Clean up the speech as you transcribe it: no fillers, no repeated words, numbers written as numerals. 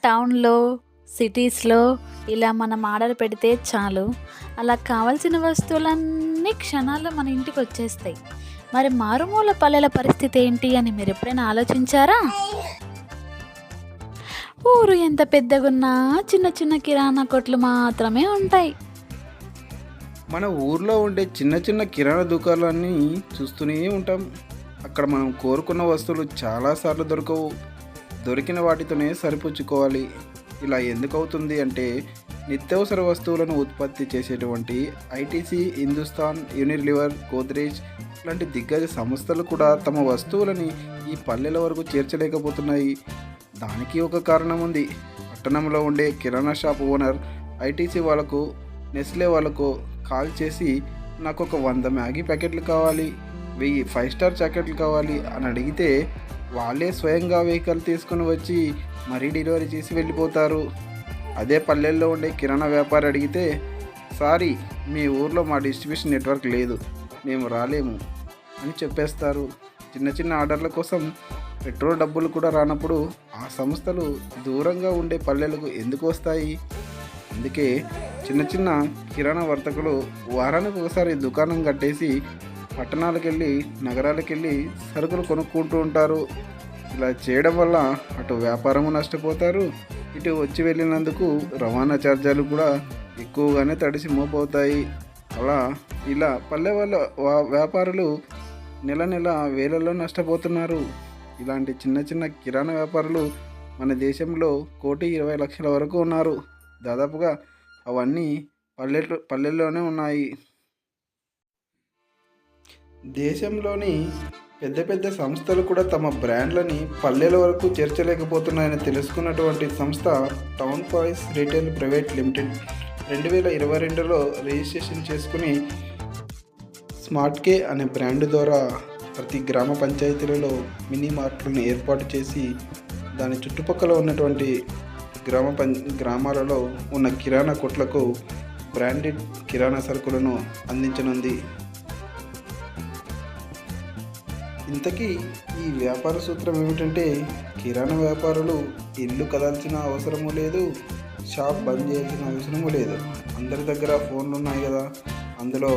టౌన్‌లో, సిటీస్‌లో ఇలా మనం ఆర్డర్ పెడితే చాలు. అలా కావాల్సిన వస్తువులన్నీ క్షణాల్లో మన ఇంటికొచ్చేస్తాయి. మరి మారుమూల పల్లెల పరిస్థితి ఏంటి అని మీరెప్పుడైనా ఆలోచించారా? ఊరు ఎంత పెద్దగున్నా చిన్న చిన్న కిరాణా కొట్లు మాత్రమే ఉంటాయి. మన ఊర్లో ఉండే చిన్న చిన్న కిరాణా దుకాణాలన్నీ చూస్తూనే ఉంటాం. అక్కడ మనం కోరుకున్న వస్తువులు చాలాసార్లు దొరకవు. దొరికిన వాటితోనే సరిపుచ్చుకోవాలి. ఇలా ఎందుకు అవుతుంది అంటే నిత్యావసర వస్తువులను ఉత్పత్తి చేసేటువంటి ఐటీసీ, హిందుస్థాన్ యూనిలివర్, గోద్రేజ్ లాంటి దిగ్గజ సంస్థలు కూడా తమ వస్తువులని ఈ పల్లెల వరకు చేర్చలేకపోతున్నాయి. దానికి ఒక కారణం ఉంది. పట్టణంలో ఉండే కిరాణా షాప్ ఓనర్ ఐటీసీ వాళ్ళకు, నెస్లే వాళ్ళకు కాల్ చేసి నాకు ఒక 100 మ్యాగీ ప్యాకెట్లు కావాలి, 1000 5 స్టార్ జాకెట్లు కావాలి అని అడిగితే వాళ్ళే స్వయంగా వెహికల్ తీసుకొని వచ్చి మరీ డెలివరీ చేసి వెళ్ళిపోతారు. అదే పల్లెల్లో ఉండే కిరాణా వ్యాపారి అడిగితే, సారీ, మీ ఊర్లో మా డిస్ట్రిబ్యూషన్ నెట్వర్క్ లేదు, మేము రాలేము అని చెప్పేస్తారు. చిన్న చిన్న ఆర్డర్ల కోసం పెట్రోల్ డబ్బులు కూడా రానప్పుడు ఆ సంస్థలు దూరంగా ఉండే పల్లెలకు ఎందుకు వస్తాయి? అందుకే చిన్న చిన్న కిరాణా వర్తకులు వారానికి ఒకసారి దుకాణం కట్టేసి పట్టణాలకు వెళ్ళి, నగరాలకు వెళ్ళి సరుకులు కొనుక్కుంటూ ఉంటారు. ఇలా చేయడం వల్ల అటు వ్యాపారము నష్టపోతారు, ఇటు వచ్చి వెళ్ళినందుకు రవాణా ఛార్జీలు కూడా ఎక్కువగానే తడిసి మోపవుతాయి. అలా ఇలా పల్లె వాళ్ళ వ్యాపారులు నెల నెల వేలల్లో నష్టపోతున్నారు. ఇలాంటి చిన్న చిన్న కిరాణా వ్యాపారులు మన దేశంలో 1,20,00,000 వరకు ఉన్నారు. దాదాపుగా అవన్నీ పల్లెల్లోనే ఉన్నాయి. దేశంలోని పెద్ద పెద్ద సంస్థలు కూడా తమ బ్రాండ్లని పల్లెల వరకు చేర్చలేకపోతున్నాయని తెలుసుకున్నటువంటి సంస్థ టౌన్ పాయిస్ రీటైల్ ప్రైవేట్ లిమిటెడ్ 2022లో రిజిస్ట్రేషన్ చేసుకుని స్మార్ట్ కే అనే బ్రాండ్ ద్వారా ప్రతి గ్రామ పంచాయతీలలో మినీ మార్ట్లను ఏర్పాటు చేసి దాని చుట్టుపక్కల ఉన్నటువంటి గ్రామాలలో ఉన్న కిరాణా కొట్లకు బ్రాండెడ్ కిరాణా సరుకులను అందించనుంది. ఇంతకీ ఈ వ్యాపార సూత్రం ఏమిటంటే, కిరాణా వ్యాపారులు ఇల్లు కదాల్సిన అవసరము లేదు, షాప్ బంద్ చేయాల్సిన అవసరము లేదు. అందరి దగ్గర ఫోన్లు ఉన్నాయి కదా, అందులో